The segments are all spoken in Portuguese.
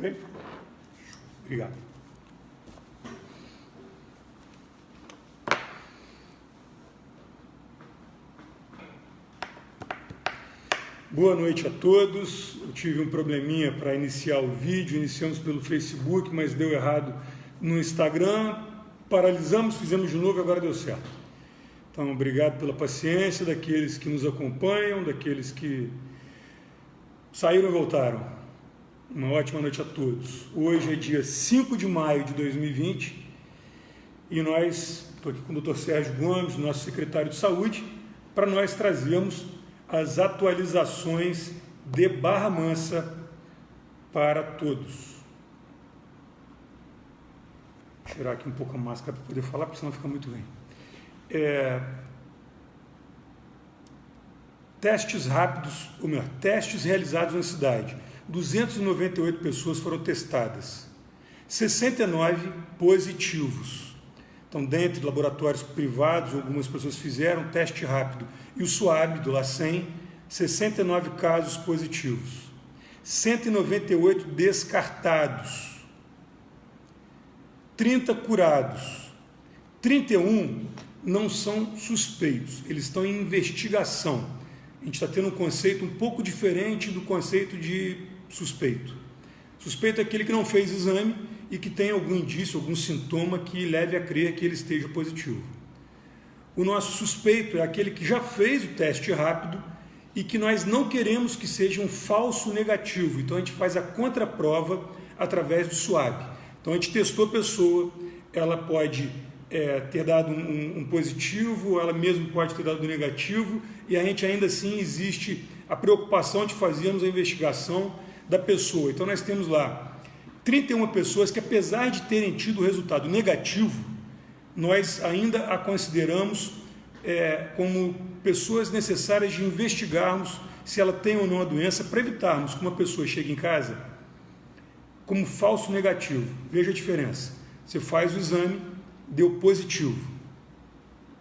Oi? Obrigado. Boa noite a todos. Eu tive um probleminha para iniciar o vídeo, iniciamos pelo Facebook, mas deu errado no Instagram, paralisamos, fizemos de novo e agora deu certo. Então, obrigado pela paciência daqueles que nos acompanham, daqueles que saíram e voltaram. Uma ótima noite a todos. Hoje é dia 5 de maio de 2020 e estou aqui com o Dr. Sérgio Gomes, nosso secretário de Saúde, para nós trazermos as atualizações de Barra Mansa para todos. Vou tirar aqui um pouco a máscara para poder falar, porque senão fica muito ruim. Testes rápidos, ou melhor, testes realizados na cidade. 298 pessoas foram testadas, 69 positivos. Então, dentre laboratórios privados, algumas pessoas fizeram teste rápido e o SUAB do LACEN, 69 casos positivos, 198 descartados, 30 curados, 31 não são suspeitos, eles estão em investigação. A gente está tendo um conceito um pouco diferente do conceito de suspeito. Suspeito é aquele que não fez exame e que tem algum indício, algum sintoma que leve a crer que ele esteja positivo. O nosso suspeito é aquele que já fez o teste rápido e que nós não queremos que seja um falso negativo. Então a gente faz a contraprova através do SUAB. Então a gente testou a pessoa, ela pode ter dado um positivo, ela mesmo pode ter dado um negativo, e a gente ainda assim existe a preocupação de fazermos a investigação da pessoa. Então nós temos lá 31 pessoas que, apesar de terem tido o resultado negativo, nós ainda a consideramos como pessoas necessárias de investigarmos se ela tem ou não a doença, para evitarmos que uma pessoa chegue em casa como falso negativo. Veja a diferença. Você faz o exame, deu positivo.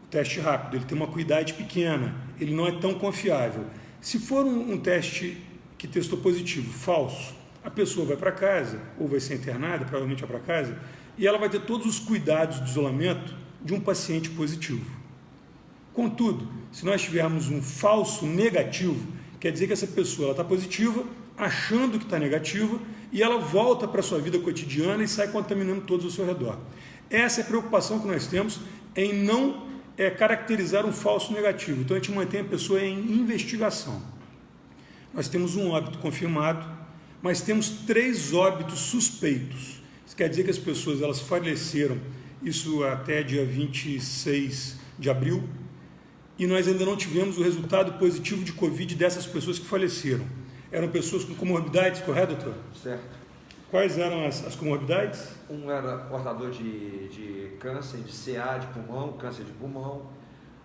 O teste rápido, ele tem uma acuidade pequena, ele não é tão confiável. Se for um teste que testou positivo, falso, a pessoa vai para casa, ou vai ser internada, provavelmente vai para casa, e ela vai ter todos os cuidados de isolamento de um paciente positivo. Contudo, se nós tivermos um falso negativo, quer dizer que essa pessoa está positiva, achando que está negativa, e ela volta para a sua vida cotidiana e sai contaminando todos ao seu redor. Essa é a preocupação que nós temos em não caracterizar um falso negativo. Então a gente mantém a pessoa em investigação. Nós temos um óbito confirmado, mas temos 3 óbitos suspeitos. Isso quer dizer que as pessoas elas faleceram, isso até dia 26 de abril, e nós ainda não tivemos o resultado positivo de Covid dessas pessoas que faleceram. Eram pessoas com comorbidades, correto, doutor? Certo. Quais eram as comorbidades? Um era portador de câncer, de CA, de pulmão, câncer de pulmão.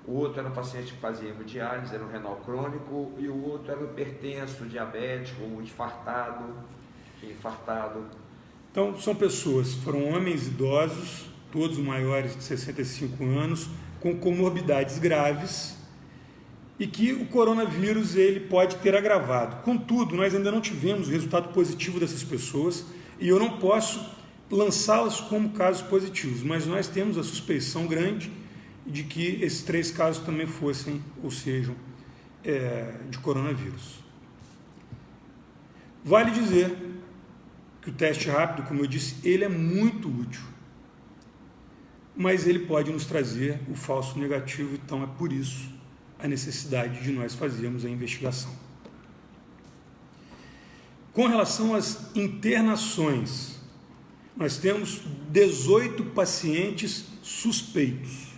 O outro era um paciente que fazia hemodiálise, era um renal crônico. E o outro era hipertenso, diabético, infartado. Então, são pessoas, foram homens idosos, todos maiores de 65 anos, com comorbidades graves, e que o coronavírus ele pode ter agravado. Contudo, nós ainda não tivemos o resultado positivo dessas pessoas e eu não posso lançá-las como casos positivos, mas nós temos a suspeição grande de que esses 3 casos também fossem ou sejam de coronavírus. Vale dizer que o teste rápido, como eu disse, ele é muito útil, mas ele pode nos trazer o falso negativo, então é por isso a necessidade de nós fazermos a investigação. Com relação às internações, nós temos 18 pacientes suspeitos.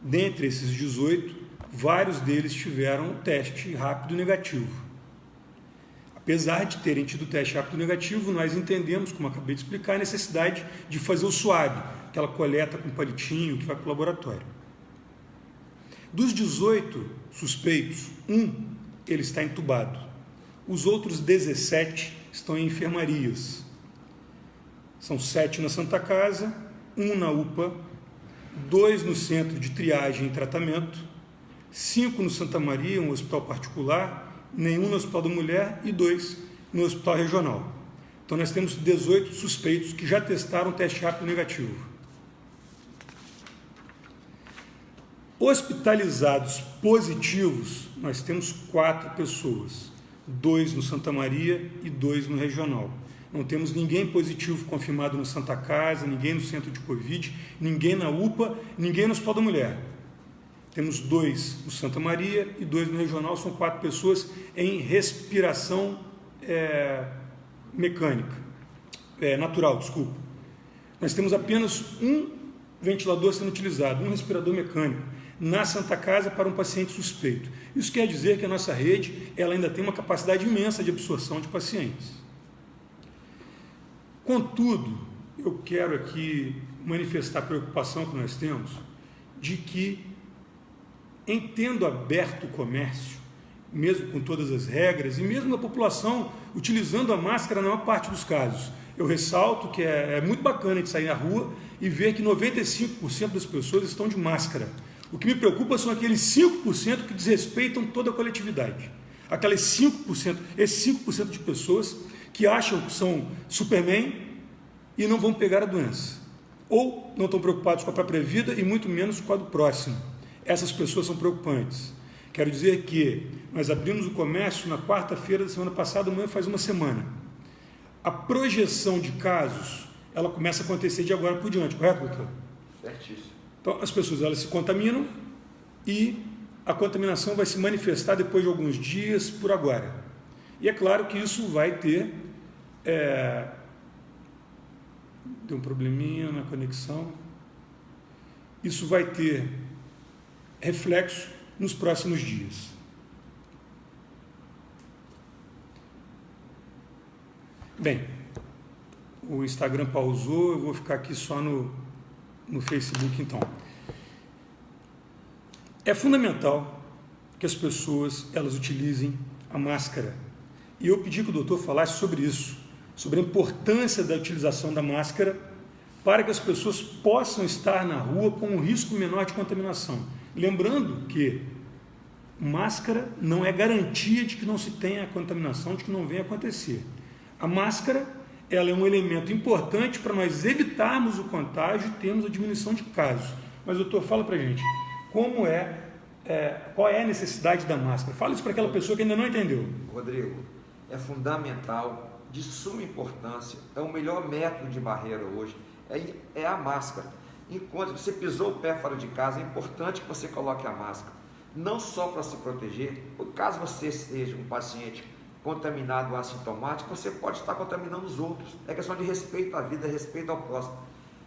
Dentre esses 18, vários deles tiveram teste rápido negativo. Apesar de terem tido teste rápido negativo, nós entendemos, como acabei de explicar, a necessidade de fazer o SUAB, aquela coleta com palitinho que vai para o laboratório. Dos 18 suspeitos, ele está entubado. Os outros 17 estão em enfermarias. São 7 na Santa Casa, 1 na UPA, 2 no Centro de Triagem e Tratamento, 5 no Santa Maria, um hospital particular, nenhum no Hospital da Mulher e 2 no Hospital Regional. Então, nós temos 18 suspeitos que já testaram teste rápido negativo. Hospitalizados positivos, nós temos 4 pessoas, 2 no Santa Maria e 2 no Regional. Não temos ninguém positivo confirmado no Santa Casa, ninguém no centro de Covid, ninguém na UPA, ninguém no Hospital da Mulher. Temos 2 no Santa Maria e 2 no Regional, são 4 pessoas em respiração mecânica, natural, desculpa. Nós temos apenas um ventilador sendo utilizado, um respirador mecânico, na Santa Casa para um paciente suspeito. Isso quer dizer que a nossa rede ela ainda tem uma capacidade imensa de absorção de pacientes. Contudo, eu quero aqui manifestar a preocupação que nós temos de que, em tendo aberto o comércio, mesmo com todas as regras, e mesmo a população utilizando a máscara na maior parte dos casos, eu ressalto que é muito bacana de sair na rua e ver que 95% das pessoas estão de máscara. O que me preocupa são aqueles 5% que desrespeitam toda a coletividade. Aqueles 5%, esses 5% de pessoas que acham que são Superman e não vão pegar a doença. Ou não estão preocupados com a própria vida e muito menos com a do próximo. Essas pessoas são preocupantes. Quero dizer que nós abrimos o comércio na quarta-feira da semana passada, amanhã faz uma semana. A projeção de casos, ela começa a acontecer de agora por diante, correto, doutor? Certíssimo. Então, as pessoas elas se contaminam e a contaminação vai se manifestar depois de alguns dias por agora. E é claro que isso vai ter... Deu um probleminha na conexão. Isso vai ter reflexo nos próximos dias. Bem, o Instagram pausou, eu vou ficar aqui só no Facebook então. É fundamental que as pessoas elas utilizem a máscara. E eu pedi que o doutor falasse sobre isso, sobre a importância da utilização da máscara para que as pessoas possam estar na rua com um risco menor de contaminação. Lembrando que máscara não é garantia de que não se tenha contaminação, de que não venha acontecer. A máscara ela é um elemento importante para nós evitarmos o contágio e termos a diminuição de casos. Mas, doutor, fala para a gente, qual é a necessidade da máscara? Fala isso para aquela pessoa que ainda não entendeu. Rodrigo, é fundamental, de suma importância, é o melhor método de barreira hoje, é a máscara. Enquanto você pisou o pé fora de casa, é importante que você coloque a máscara, não só para se proteger, caso você seja um paciente contaminado ou assintomático, você pode estar contaminando os outros. É questão de respeito à vida, respeito ao próximo.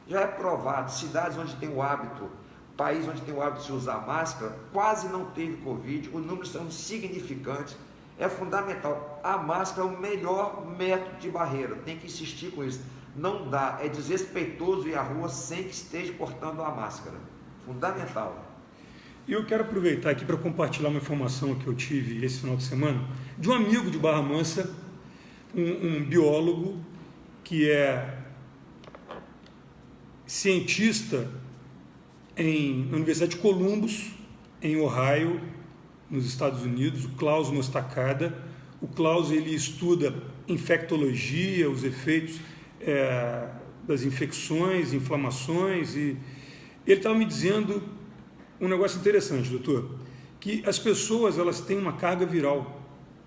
Já é provado, cidades onde tem o hábito, país onde tem o hábito de se usar máscara, quase não teve Covid, os números são significantes. É fundamental, a máscara é o melhor método de barreira, tem que insistir com isso. Não dá, é desrespeitoso ir à rua sem que esteja portando a máscara. Fundamental. E eu quero aproveitar aqui para compartilhar uma informação que eu tive esse final de semana de um amigo de Barra Mansa, um biólogo que é cientista na Universidade de Columbus, em Ohio, nos Estados Unidos, o Klaus Mostacada. O Klaus ele estuda infectologia, os efeitos das infecções, inflamações, e ele estava me dizendo um negócio interessante, doutor, que as pessoas elas têm uma carga viral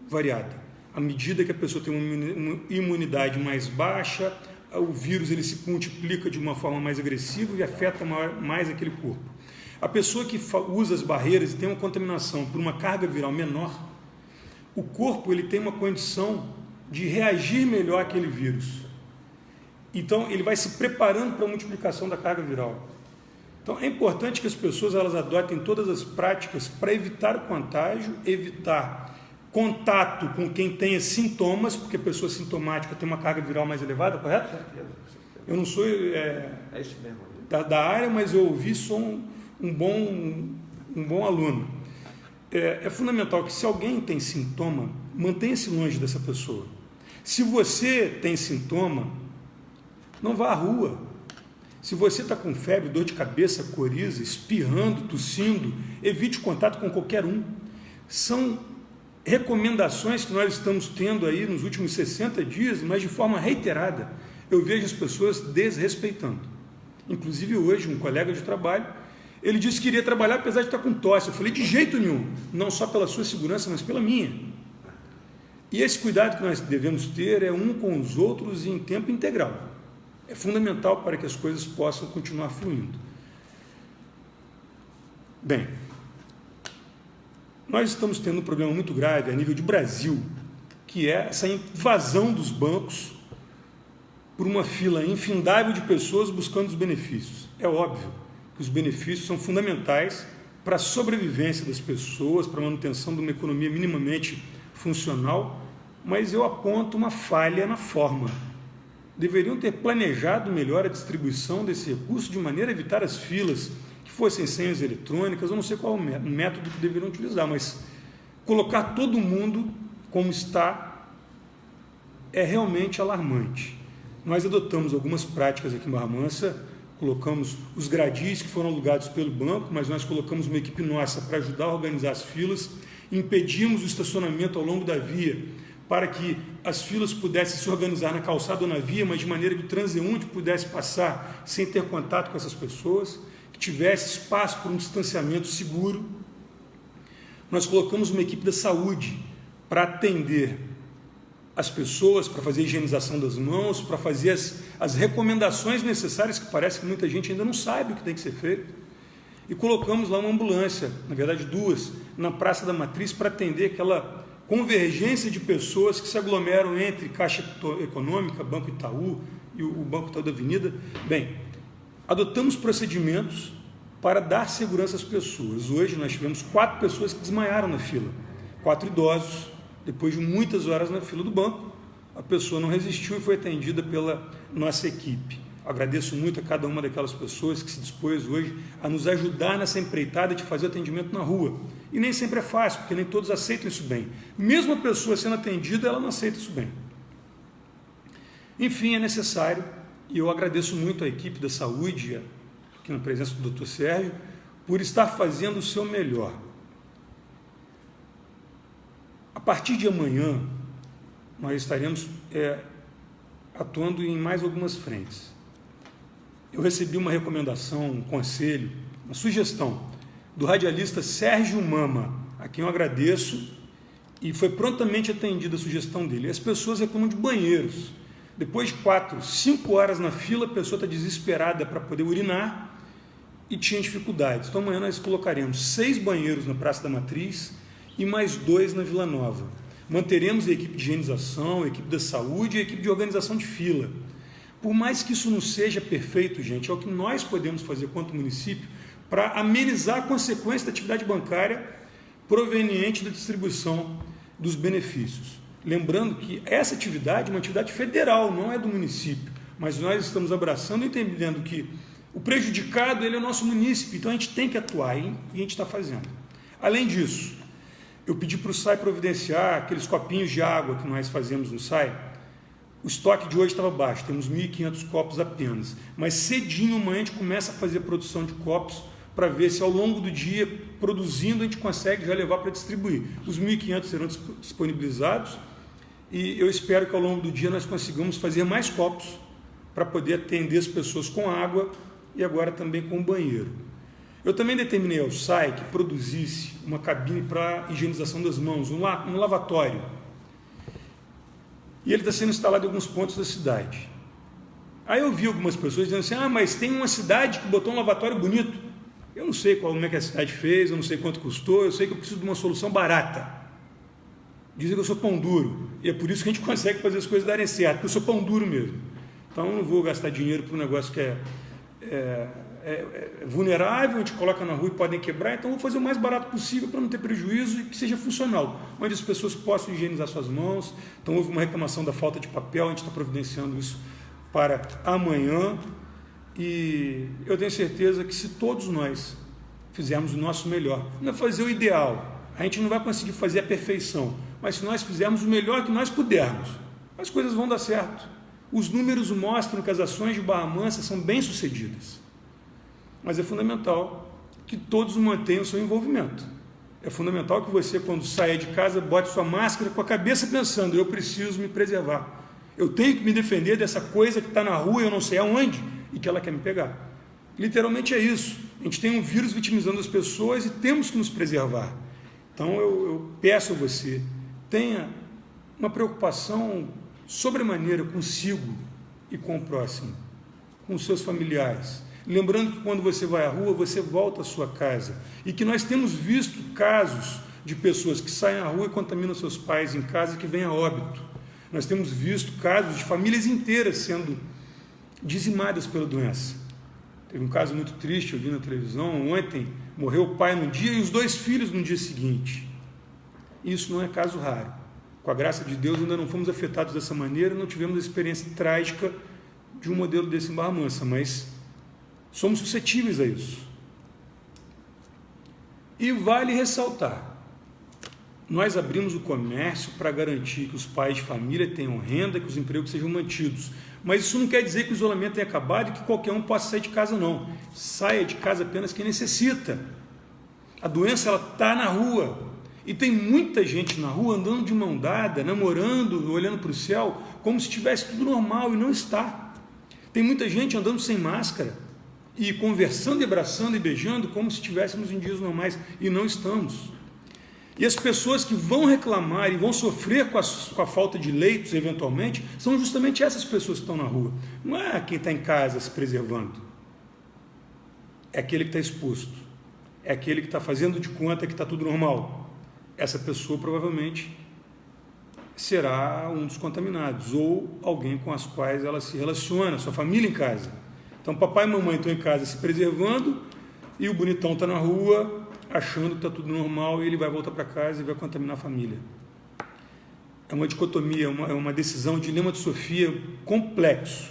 variada. À medida que a pessoa tem uma imunidade mais baixa, o vírus ele se multiplica de uma forma mais agressiva e afeta mais aquele corpo. A pessoa que usa as barreiras e tem uma contaminação por uma carga viral menor, o corpo ele tem uma condição de reagir melhor àquele vírus. Então, ele vai se preparando para a multiplicação da carga viral. Então, é importante que as pessoas elas adotem todas as práticas para evitar o contágio, evitar contato com quem tenha sintomas, porque a pessoa sintomática tem uma carga viral mais elevada, correto? Com certeza. Eu não sou é isso mesmo. Da área, mas eu ouvi, sou um bom aluno. É fundamental que se alguém tem sintoma, mantenha-se longe dessa pessoa. Se você tem sintoma, não vá à rua. Se você está com febre, dor de cabeça, coriza, espirrando, tossindo, evite contato com qualquer um. São recomendações que nós estamos tendo aí nos últimos 60 dias, mas de forma reiterada, eu vejo as pessoas desrespeitando. Inclusive hoje, um colega de trabalho, ele disse que iria trabalhar apesar de estar com tosse. Eu falei, de jeito nenhum, não só pela sua segurança, mas pela minha. E esse cuidado que nós devemos ter é um com os outros e em tempo integral. É fundamental para que as coisas possam continuar fluindo. Bem, nós estamos tendo um problema muito grave a nível de Brasil, que é essa invasão dos bancos por uma fila infindável de pessoas buscando os benefícios. É óbvio que os benefícios são fundamentais para a sobrevivência das pessoas, para a manutenção de uma economia minimamente funcional, mas eu aponto uma falha na forma. Deveriam ter planejado melhor a distribuição desse recurso de maneira a evitar as filas, que fossem senhas eletrônicas, eu não sei qual o método que deveriam utilizar, mas colocar todo mundo como está é realmente alarmante. Nós adotamos algumas práticas aqui em Barra Mansa, colocamos os gradis que foram alugados pelo banco, mas nós colocamos uma equipe nossa para ajudar a organizar as filas, impedimos o estacionamento ao longo da via para que as filas pudessem se organizar na calçada ou na via, mas de maneira que o transeunte pudesse passar sem ter contato com essas pessoas, que tivesse espaço para um distanciamento seguro. Nós colocamos uma equipe da saúde para atender as pessoas, para fazer a higienização das mãos, para fazer as recomendações necessárias, que parece que muita gente ainda não sabe o que tem que ser feito. E colocamos lá uma ambulância, na verdade duas, na Praça da Matriz, para atender aquela convergência de pessoas que se aglomeram entre Caixa Econômica, Banco Itaú e o Banco Itaú da Avenida. Bem, adotamos procedimentos para dar segurança às pessoas. Hoje nós tivemos 4 pessoas que desmaiaram na fila, 4 idosos, depois de muitas horas na fila do banco, a pessoa não resistiu e foi atendida pela nossa equipe. Agradeço muito a cada uma daquelas pessoas que se dispôs hoje a nos ajudar nessa empreitada de fazer o atendimento na rua. E nem sempre é fácil, porque nem todos aceitam isso bem. Mesmo a pessoa sendo atendida, ela não aceita isso bem. Enfim, é necessário, e eu agradeço muito a equipe da saúde, aqui na presença do Dr. Sérgio, por estar fazendo o seu melhor. A partir de amanhã, nós estaremos atuando em mais algumas frentes. Eu recebi uma recomendação, um conselho, uma sugestão do radialista Sérgio Mama, a quem eu agradeço, e foi prontamente atendida a sugestão dele. As pessoas reclamam de banheiros. Depois de 4, 5 horas na fila, a pessoa está desesperada para poder urinar e tinha dificuldades. Então amanhã nós colocaremos 6 banheiros na Praça da Matriz e mais 2 na Vila Nova. Manteremos a equipe de higienização, a equipe da saúde e a equipe de organização de fila. Por mais que isso não seja perfeito, gente, é o que nós podemos fazer quanto município para amenizar a consequência da atividade bancária proveniente da distribuição dos benefícios. Lembrando que essa atividade é uma atividade federal, não é do município, mas nós estamos abraçando e entendendo que o prejudicado ele é o nosso município, então a gente tem que atuar e a gente está fazendo. Além disso, eu pedi para o SAI providenciar aqueles copinhos de água que nós fazemos no SAI. O estoque de hoje estava baixo, temos 1.500 copos apenas, mas cedinho amanhã a gente começa a fazer a produção de copos para ver se ao longo do dia, produzindo, a gente consegue já levar para distribuir. Os 1.500 serão disponibilizados e eu espero que ao longo do dia nós consigamos fazer mais copos para poder atender as pessoas com água e agora também com banheiro. Eu também determinei ao SAI que produzisse uma cabine para higienização das mãos, um lavatório. E ele está sendo instalado em alguns pontos da cidade. Aí eu vi algumas pessoas dizendo assim, mas tem uma cidade que botou um lavatório bonito. Eu não sei como é que a cidade fez, eu não sei quanto custou, eu sei que eu preciso de uma solução barata. Dizem que eu sou pão duro, e é por isso que a gente consegue fazer as coisas darem certo, porque eu sou pão duro mesmo. Então eu não vou gastar dinheiro para um negócio que é vulnerável, a gente coloca na rua e podem quebrar, então vou fazer o mais barato possível para não ter prejuízo e que seja funcional, onde as pessoas possam higienizar suas mãos. Então houve uma reclamação da falta de papel, a gente está providenciando isso para amanhã e eu tenho certeza que se todos nós fizermos o nosso melhor, não é fazer o ideal, a gente não vai conseguir fazer a perfeição, mas se nós fizermos o melhor que nós pudermos, as coisas vão dar certo. Os números mostram que as ações de Barra Mansa são bem-sucedidas. Mas é fundamental que todos mantenham o seu envolvimento. É fundamental que você, quando saia de casa, bote sua máscara com a cabeça pensando, eu preciso me preservar. Eu tenho que me defender dessa coisa que está na rua, eu não sei aonde, e que ela quer me pegar. Literalmente é isso. A gente tem um vírus vitimizando as pessoas e temos que nos preservar. Então eu peço a você, tenha uma preocupação sobremaneira consigo e com o próximo, com os seus familiares. Lembrando que quando você vai à rua, você volta à sua casa. E que nós temos visto casos de pessoas que saem à rua e contaminam seus pais em casa e que vêm a óbito. Nós temos visto casos de famílias inteiras sendo dizimadas pela doença. Teve um caso muito triste, eu vi na televisão, ontem morreu o pai num dia e os 2 filhos no dia seguinte. Isso não é caso raro. Com a graça de Deus ainda não fomos afetados dessa maneira, não tivemos a experiência trágica de um modelo desse em Barra Mansa, mas somos suscetíveis a isso. E vale ressaltar, nós abrimos o comércio para garantir que os pais de família tenham renda, que os empregos sejam mantidos. Mas isso não quer dizer que o isolamento tenha acabado e que qualquer um possa sair de casa, não. Saia de casa apenas quem necessita. A doença está na rua. E tem muita gente na rua andando de mão dada, namorando, olhando para o céu, como se estivesse tudo normal, e não está. Tem muita gente andando sem máscara e conversando, e abraçando e beijando, como se estivéssemos em dias normais, e não estamos. E as pessoas que vão reclamar e vão sofrer com a falta de leitos, eventualmente, são justamente essas pessoas que estão na rua. Não é quem está em casa se preservando. É aquele que está exposto. É aquele que está fazendo de conta que está tudo normal. Essa pessoa provavelmente será um dos contaminados, ou alguém com as quais ela se relaciona, sua família em casa. Então, papai e mamãe estão em casa se preservando, e o bonitão está na rua, achando que está tudo normal, e ele vai voltar para casa e vai contaminar a família. É uma dicotomia, é uma decisão, um dilema de Sofia complexo.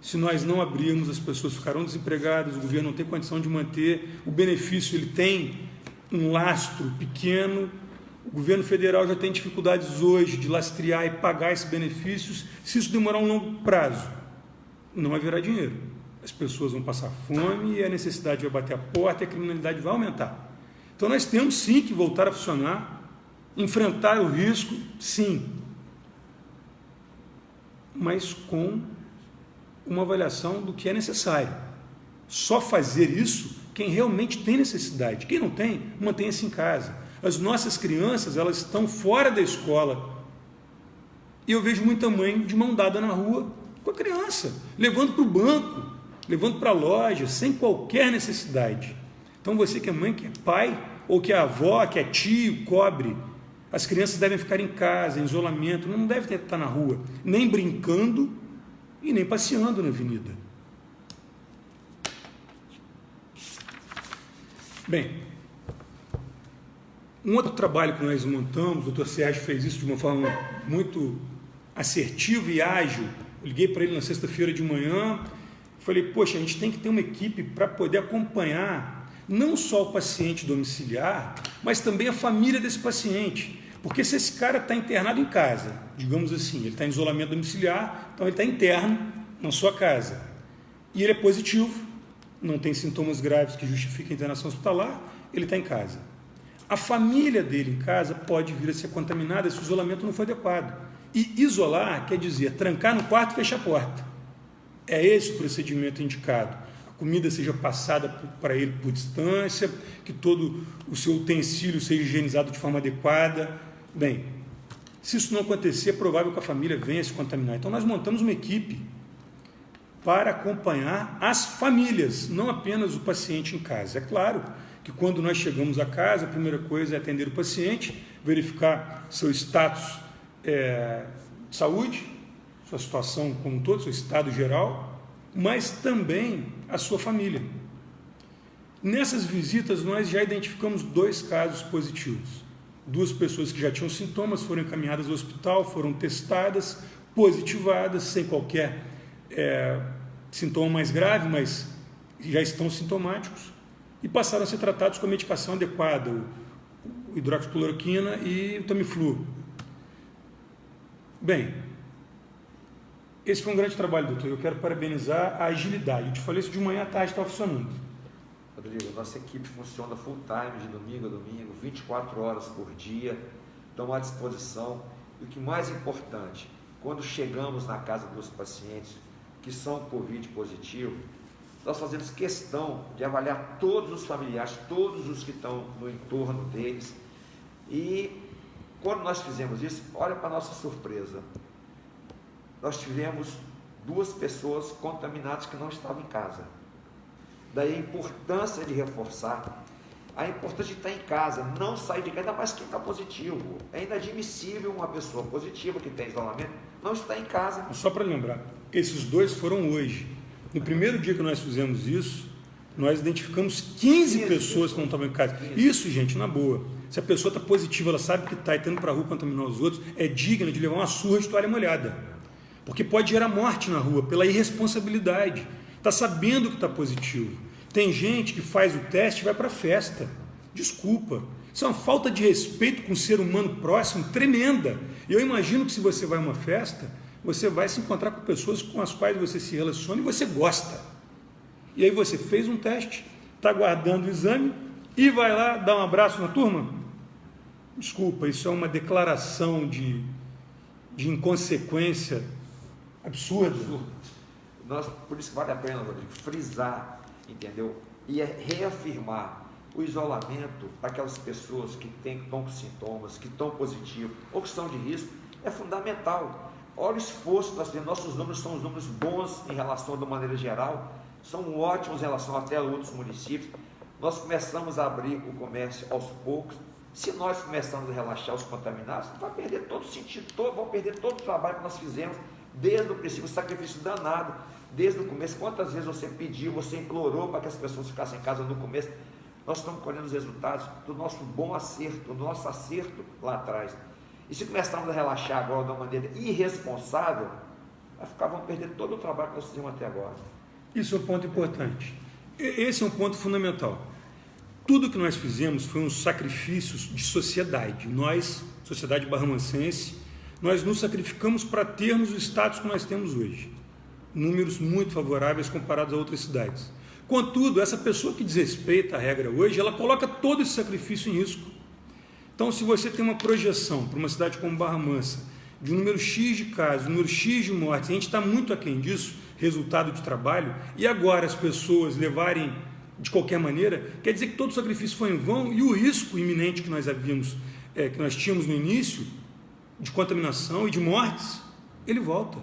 Se nós não abrirmos, as pessoas ficarão desempregadas, o governo não tem condição de manter, o benefício ele tem um lastro pequeno, o governo federal já tem dificuldades hoje de lastrear e pagar esses benefícios. Se isso demorar um longo prazo, não haverá dinheiro. As pessoas vão passar fome e a necessidade vai bater a porta e a criminalidade vai aumentar. Então nós temos sim que voltar a funcionar, enfrentar o risco, sim, mas com uma avaliação do que é necessário. Só fazer isso quem realmente tem necessidade. Quem não tem, mantenha-se em casa. As nossas crianças, elas estão fora da escola. E eu vejo muita mãe de mão dada na rua com a criança, levando para o banco, levando para a loja, sem qualquer necessidade. Então você que é mãe, que é pai, ou que é avó, que é tio, cobre. As crianças devem ficar em casa, em isolamento, não devem estar na rua, nem brincando e nem passeando na avenida. Bem, um outro trabalho que nós montamos, o Dr. Sérgio fez isso de uma forma muito assertiva e ágil. Eu liguei para ele na sexta-feira de manhã, falei, poxa, a gente tem que ter uma equipe para poder acompanhar não só o paciente domiciliar, mas também a família desse paciente. Porque se esse cara está internado em casa, digamos assim, ele está em isolamento domiciliar, então ele está interno na sua casa, e ele é positivo, não tem sintomas graves que justifiquem a internação hospitalar, ele está em casa. A família dele em casa pode vir a ser contaminada se o isolamento não for adequado. E isolar quer dizer trancar no quarto e fechar a porta. É esse o procedimento indicado. A comida seja passada para ele por distância, que todo o seu utensílio seja higienizado de forma adequada. Bem, se isso não acontecer, é provável que a família venha a se contaminar. Então nós montamos uma equipe para acompanhar as famílias, não apenas o paciente em casa. É claro que quando nós chegamos à casa, a primeira coisa é atender o paciente, verificar seu status de saúde, sua situação como um todo, seu estado geral, mas também a sua família. Nessas visitas, nós já identificamos 2 casos positivos. 2 pessoas que já tinham sintomas foram encaminhadas ao hospital, foram testadas, positivadas, sem qualquer sintoma mais grave, mas já estão sintomáticos, e passaram a ser tratados com a medicação adequada, o hidroxicloroquina e o Tamiflu. Bem, esse foi um grande trabalho, doutor. Eu quero parabenizar a agilidade. Eu te falei isso de manhã à tarde, estava funcionando. Rodrigo, nossa equipe funciona full time, de domingo a domingo, 24 horas por dia, estão à disposição. E o que mais importante, quando chegamos na casa dos pacientes que são Covid positivo, nós fazemos questão de avaliar todos os familiares, todos os que estão no entorno deles. E quando nós fizemos isso, olha para a nossa surpresa, nós tivemos 2 pessoas contaminadas que não estavam em casa. Daí a importância de reforçar, a importância de estar em casa, não sair de casa, ainda mais quem está positivo. É inadmissível uma pessoa positiva que tem isolamento não estar em casa. Só para lembrar, esses 2 foram hoje. No primeiro dia que nós fizemos isso, nós identificamos 15 pessoas que não estavam em casa. Isso, gente, na boa. Se a pessoa está positiva, ela sabe que está e está indo para a rua contaminar os outros, é digna de levar uma surra de toalha molhada. Porque pode gerar morte na rua, pela irresponsabilidade. Está sabendo que está positivo. Tem gente que faz o teste e vai para a festa. Desculpa. Isso é uma falta de respeito com o ser humano próximo tremenda. E eu imagino que se você vai a uma festa, você vai se encontrar com pessoas com as quais você se relaciona e você gosta. E aí você fez um teste, está aguardando o exame e vai lá dar um abraço na turma? Desculpa, isso é uma declaração de inconsequência absurda. Por isso que vale a pena, Rodrigo, frisar, entendeu? E reafirmar o isolamento para aquelas pessoas que estão com sintomas, que estão positivos ou que estão de risco, é fundamental. Olha o esforço que nós temos, nossos números são os números bons em relação, de maneira geral, são ótimos em relação até a outros municípios. Nós começamos a abrir o comércio aos poucos. Se nós começarmos a relaxar os contaminados, vai perder todo o sentido, vão perder todo o trabalho que nós fizemos desde o princípio, um sacrifício danado, desde o começo. Quantas vezes você pediu, você implorou para que as pessoas ficassem em casa no começo? Nós estamos colhendo os resultados do nosso bom acerto, do nosso acerto lá atrás. E se começarmos a relaxar agora de uma maneira irresponsável, vamos perder todo o trabalho que nós fizemos até agora. Isso é um ponto importante. Esse é um ponto fundamental. Tudo que nós fizemos foi um sacrifício de sociedade. Nós, sociedade barramancense, nós nos sacrificamos para termos o status que nós temos hoje. Números muito favoráveis comparados a outras cidades. Contudo, essa pessoa que desrespeita a regra hoje, ela coloca todo esse sacrifício em risco. Então, se você tem uma projeção para uma cidade como Barra Mansa, de um número X de casos, um número X de mortes, a gente está muito aquém disso, resultado de trabalho, e agora as pessoas levarem de qualquer maneira, quer dizer que todo o sacrifício foi em vão e o risco iminente que nós que nós tínhamos no início, de contaminação e de mortes, ele volta.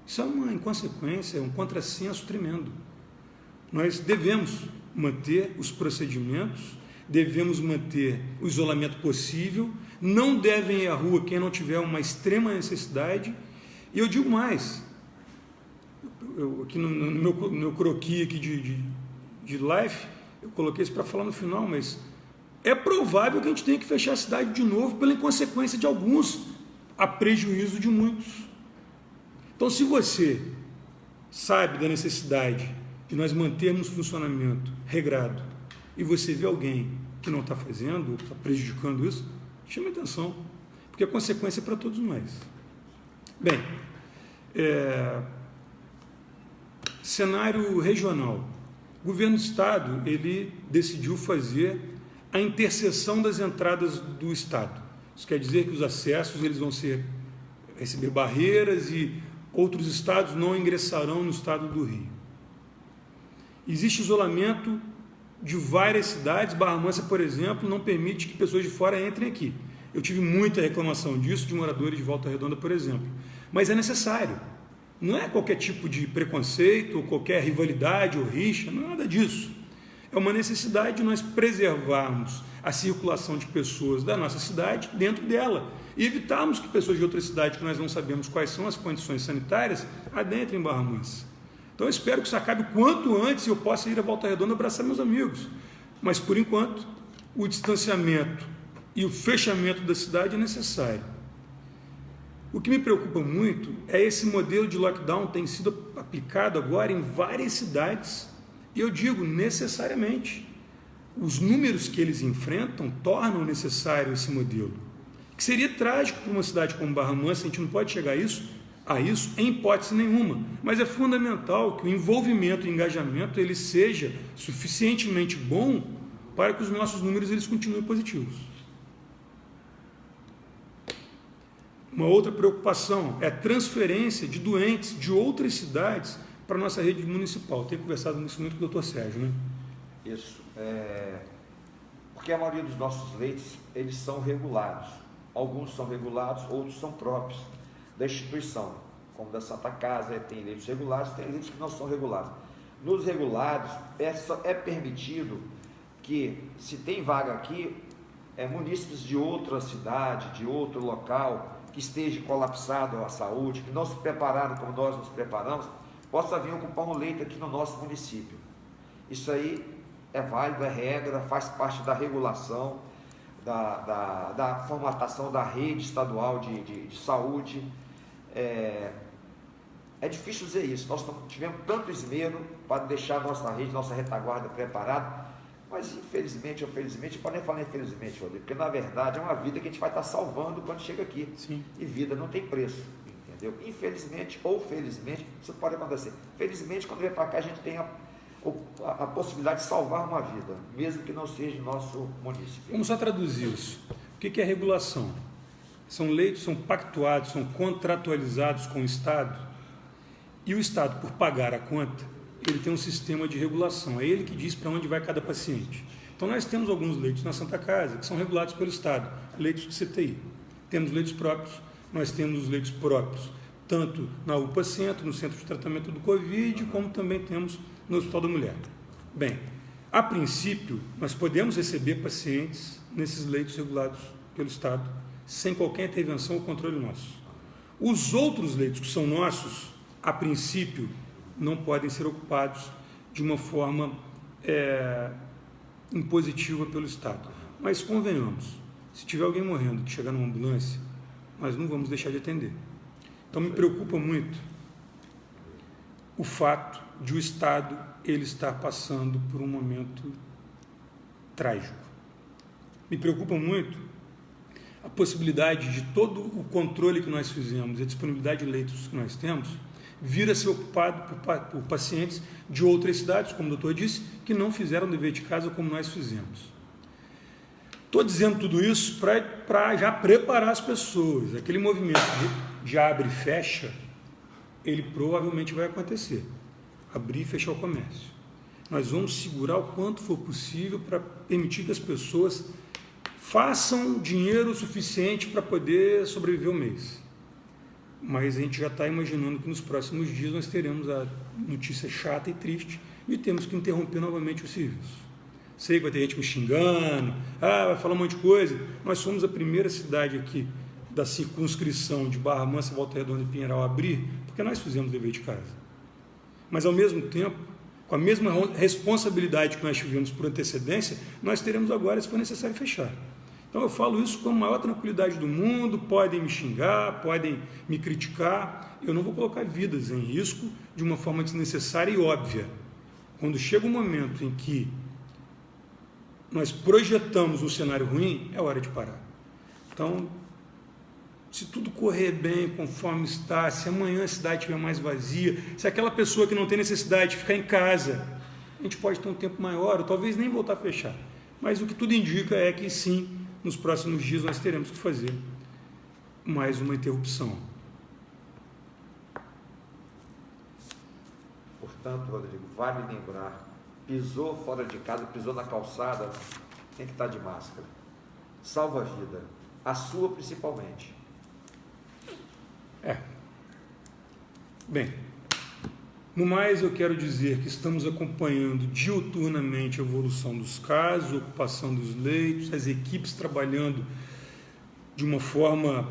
Isso é uma inconsequência, é um contrassenso tremendo. Nós devemos manter os procedimentos, devemos manter o isolamento possível, não devem ir à rua quem não tiver uma extrema necessidade, e eu digo mais, aqui no meu croquis aqui de live, eu coloquei isso para falar no final, mas é provável que a gente tenha que fechar a cidade de novo pela inconsequência de alguns, a prejuízo de muitos. Então, se você sabe da necessidade de nós mantermos funcionamento regrado e você vê alguém que não está fazendo, está prejudicando isso, chame atenção, porque a consequência é para todos nós. Bem, cenário regional. O governo do estado, ele decidiu fazer a interseção das entradas do estado. Isso quer dizer que os acessos eles vão receber barreiras e outros estados não ingressarão no estado do Rio. Existe isolamento de várias cidades. Barra Mansa, por exemplo, não permite que pessoas de fora entrem aqui. Eu tive muita reclamação disso de moradores de Volta Redonda, por exemplo. Mas é necessário. Não é qualquer tipo de preconceito, ou qualquer rivalidade ou rixa, não é nada disso. É uma necessidade de nós preservarmos a circulação de pessoas da nossa cidade dentro dela e evitarmos que pessoas de outras cidades que nós não sabemos quais são as condições sanitárias adentrem em Barra Mansa. Então eu espero que isso acabe quanto antes e eu possa ir a Volta Redonda abraçar meus amigos. Mas por enquanto, o distanciamento e o fechamento da cidade é necessário. O que me preocupa muito é esse modelo de lockdown tem sido aplicado agora em várias cidades, e eu digo necessariamente. Os números que eles enfrentam tornam necessário esse modelo, que seria trágico para uma cidade como Barra Mansa. A gente não pode chegar a isso a isso em hipótese nenhuma, mas é fundamental que o envolvimento e engajamento ele seja suficientemente bom para que os nossos números eles continuem positivos. Uma outra preocupação é a transferência de doentes de outras cidades para a nossa rede municipal. Tenho conversado nisso muito com o Dr. Sérgio, né? Isso. Porque a maioria dos nossos leitos, eles são regulados. Alguns são regulados, outros são próprios da instituição, como da Santa Casa, tem leitos regulados, tem leitos que não são regulados. Nos regulados, é permitido que, se tem vaga aqui, munícipes de outra cidade, de outro local, que esteja colapsado a saúde, que não se prepararam como nós nos preparamos, possa vir ocupar um leito aqui no nosso município. Isso aí é válido, é regra, faz parte da regulação, da formatação da rede estadual de saúde. É difícil dizer isso, nós tivemos tanto esmero para deixar a nossa rede, nossa retaguarda preparada, mas infelizmente ou felizmente, pode nem falar infelizmente, Rodrigo, porque na verdade é uma vida que a gente vai estar salvando quando chega aqui. Sim. E vida não tem preço, entendeu? Infelizmente ou felizmente, isso pode acontecer. Felizmente, quando vem para cá, a gente tem a possibilidade de salvar uma vida, mesmo que não seja nosso município. Vamos só traduzir isso. O que é regulação? São leitos, são pactuados, são contratualizados com o Estado, e o Estado, por pagar a conta, ele tem um sistema de regulação, é ele que diz para onde vai cada paciente. Então nós temos alguns leitos na Santa Casa que são regulados pelo Estado, leitos de CTI. Temos leitos próprios, nós temos os leitos próprios, tanto na UPA Centro, no Centro de Tratamento do Covid, como também temos no Hospital da Mulher. Bem, a princípio, nós podemos receber pacientes nesses leitos regulados pelo Estado, sem qualquer intervenção ou controle nosso. Os outros leitos que são nossos, a princípio, não podem ser ocupados de uma forma impositiva pelo Estado. Mas convenhamos, se tiver alguém morrendo que chegar numa ambulância, nós não vamos deixar de atender. Então me preocupa muito o fato de o Estado ele estar passando por um momento trágico. Me preocupa muito a possibilidade de todo o controle que nós fizemos e a disponibilidade de leitos que nós temos vir a ser ocupado por pacientes de outras cidades, como o doutor disse, que não fizeram o dever de casa como nós fizemos. Estou dizendo tudo isso para já preparar as pessoas. Aquele movimento de abre e fecha, ele provavelmente vai acontecer. Abrir e fechar o comércio. Nós vamos segurar o quanto for possível para permitir que as pessoas façam dinheiro suficiente para poder sobreviver o mês. Mas a gente já está imaginando que nos próximos dias nós teremos a notícia chata e triste e temos que interromper novamente o serviço. Sei que vai ter gente me xingando, vai falar um monte de coisa. Nós somos a primeira cidade aqui da circunscrição de Barra Mansa, Volta Redonda e Pinheiral a abrir, porque nós fizemos o dever de casa. Mas, ao mesmo tempo, com a mesma responsabilidade que nós tivemos por antecedência, nós teremos agora, se for necessário, fechar. Então eu falo isso com a maior tranquilidade do mundo, podem me xingar, podem me criticar, eu não vou colocar vidas em risco de uma forma desnecessária e óbvia. Quando chega um momento em que nós projetamos um cenário ruim, é hora de parar. Então, se tudo correr bem conforme está, se amanhã a cidade estiver mais vazia, se aquela pessoa que não tem necessidade de ficar em casa, a gente pode ter um tempo maior, ou talvez nem voltar a fechar. Mas o que tudo indica é que sim, nos próximos dias nós teremos que fazer mais uma interrupção. Portanto, Rodrigo, vale lembrar, pisou fora de casa, pisou na calçada, tem que estar de máscara. Salva a vida, a sua principalmente. Bem, no mais eu quero dizer que estamos acompanhando diuturnamente a evolução dos casos, a ocupação dos leitos, as equipes trabalhando de uma forma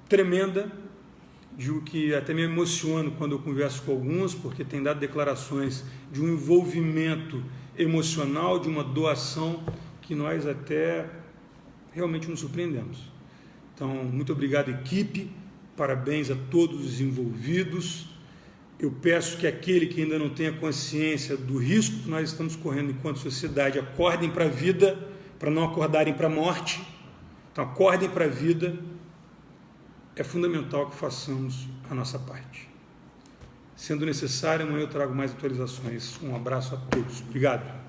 tremenda, de o que até me emociona quando eu converso com alguns, porque tem dado declarações de um envolvimento emocional, de uma doação que nós até realmente nos surpreendemos. Então, muito obrigado, equipe, parabéns a todos os envolvidos. Eu peço que aquele que ainda não tenha consciência do risco que nós estamos correndo enquanto sociedade, acordem para a vida, para não acordarem para a morte. Então, acordem para a vida é fundamental que façamos a nossa parte. Sendo necessário, amanhã eu trago mais atualizações. Um abraço a todos. Obrigado.